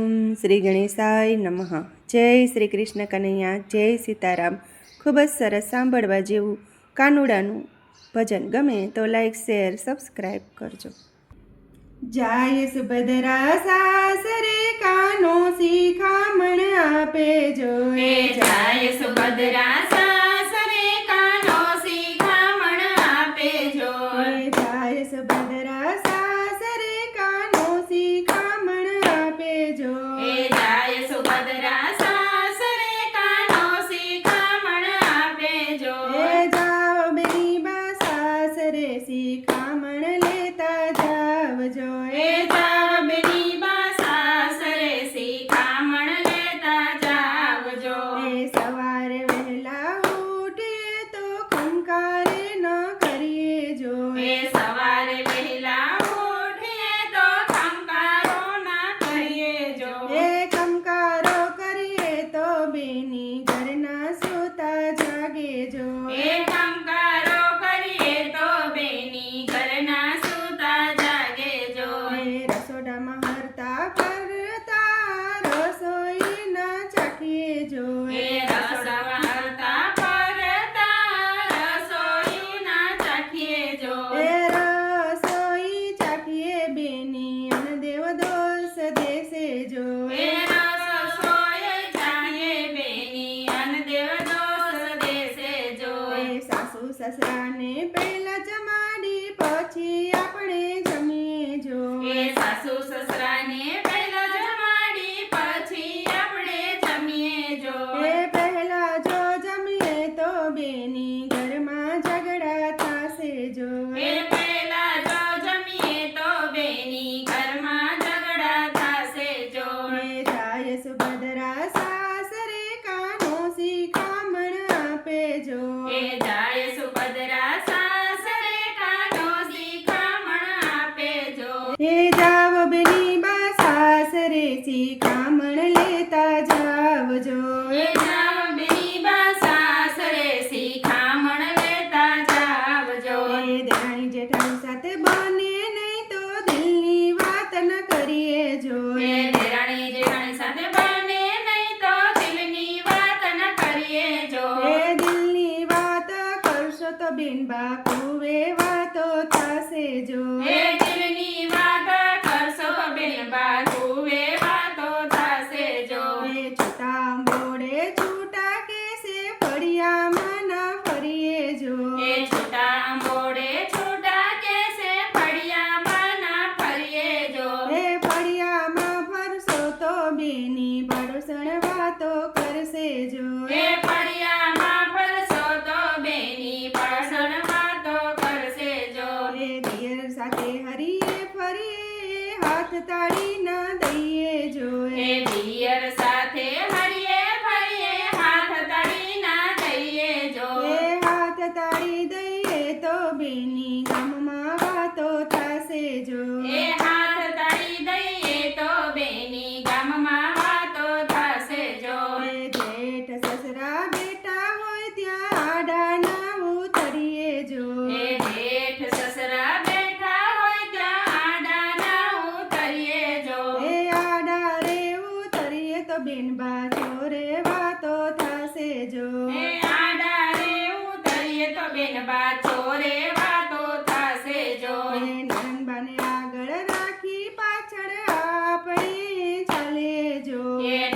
ઓમ શ્રી ગણેશાય નમઃ. જય શ્રી કૃષ્ણ કનૈયા, જય સીતારામ. ખૂબ જ સરસ સાંભળવા જેવું કાનુડાનું ભજન ગમે તો લાઈક, શેર, સબસ્ક્રાઈબ કરજો. જાય સુભદ્રા સાસરે કાનો શિખામણ આપે જો. જાય સુભદ્રા સાસરે કાનો શિખામણ આપે જો. જાય સુભદ્રા સાસરે કાનો શિખામણ આપે જો. જાય સુભદ્રા સાસરે કાનો શિખામણ આપે જો. જાઓ બેની બા સાસરે શિખામણ લેતા જાવજો. જાવ બેની બા સાસરે શિખામણ લેતા જાવજો. સવારે વહેલા ઉઠીએ તો ખંકારે ન કરીએ જો. સવારે વહેલા ઉઠીએ તો ખંકારો ના કરીએ જો. ખંકારો કરીએ તો બેની ઘરના સૂતા જાગે જો. ખંકારો કરીએ તો બેની ઘરના સૂતા જાગે જો. રસોડામાં હરતા ફરતા રસોઈ ના ચાખીએ જો. રસોડામાં હરતા ફરતા રસોઈ ના ચાખીએ જો. રસોઈ ચાખીએ બેની અન દેવ દોષ દેશે જો. રસોઈ ચાખીએ બેની અન દેવ દોષ દેશે જો. સાસુ સસરાને પહેલા જમાડી પછી આપણે જમીએ જો. સાસુ સસરાને પહેલા જમાડી પછી આપણે જમીએ જો. પહેલા જો જમીએ તો બેની ઘરમાં ઝઘડા થશે જો. પહેલા જો જમીએ તો બેની ઘરમાં ઝઘડા થશે જો. જાય સુભદ્રા સાસરે કાનો શિખામણ આપે જો. જાય સુભદ્રા સાસરે કાનો શિખામણ આપે જો. જાવ બેની બા સાસરે શિખામણ લેતા જાવજો. જાવ બેની બા સાસરે શિખામણ લેતા જાવજો. દેરાણી જેઠાણી સાથે બને નહીં તો દિલની વાત ન કરીએ જો. દેરાણી જેઠાણી સાથે બને નહીં તો દિલની વાત ન કરીએ જો. દિલની વાત કરશો તો બેનબા કુવે વાતો થશે જો. દિલની વાત કરશો બેનબા કુવે વાતો થશે જો. છૂટા બોડે છૂટા કેસે ફળિયામાં ના ફરીએ જો. છૂટા આંબોડે છૂટા કેસે ફળિયામાં ના ફરીએ જો. ફળિયામાં ફરશો તો બેની પડોસણ વાતો કરશે જો. ફળિયામાં ફરશો તો બેની પડોસણ વાતો કરશે જો. દિયર સાથે હરીએ ફરીએ હાથ તાળી ના દઈએ જો. દિયર સાથે હરીએ ફરીએ હાથ તાળી ના દઈએ જો. હાથ તાળી દઈએ તો બેની ગામમાં વાતો થશે જો. હાથ તાળી દઈએ તો બેની ગામમાં વાતો થશે જો. જેઠ સસરા બેટા હોય ત્યાં આડા ના ઉતરીએ જો. જેઠ સસરા બેઠા હોય ત્યાં આડા ના ઉતરીએ જો. આડા રે ઉતરીએ તો બેનબા ચોરે વાતો થશે જો. આડા રે ઉતરીએ તો બેનબા ચોરે વાતો થશે જો. નણંદબાને આગળ રાખી પાછળ આપણે ચાલીએ જો.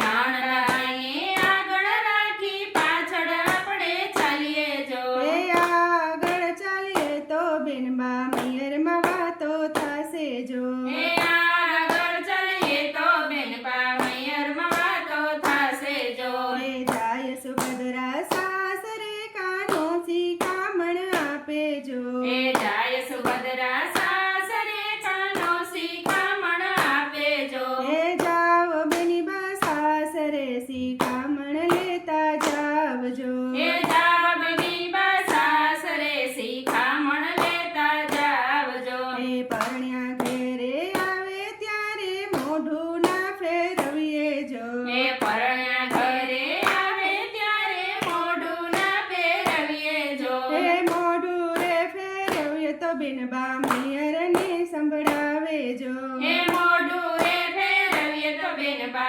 નાનડાને આગળ રાખી પાછળ આપણે ચાલીએ જો. આગળ ચાલીએ તો બેનબા મેયરમાં વાતો થશે જો. આગળ ચાલીએ તો બેનબા મૈયરમાં વાતો થશે જો. જાય સુભદ્રા સાસરે કાનો શિખામણ આપે જો. જાય સુભદ્રા સાસરે કાનો શિખામણ આપે જો. જાવ બેની બા સાસરે શિખામણ લેતા જાવજો. જાવ બેની બા સાસરે શિખામણ લેતા જાવજો. પરણ્યા ઘેરે આવે ત્યારે મોઢું ના ફેરવીએ જો. પરણ્યા ઘરે આવે ત્યારે મોઢું ના ફેરવીએ જો. મોઢું રે ફેરવીએ તો બેનબા મેયરને સંભળાવે જો. મોઢું રે ફેરવીએ તો બેનબા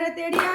તેડી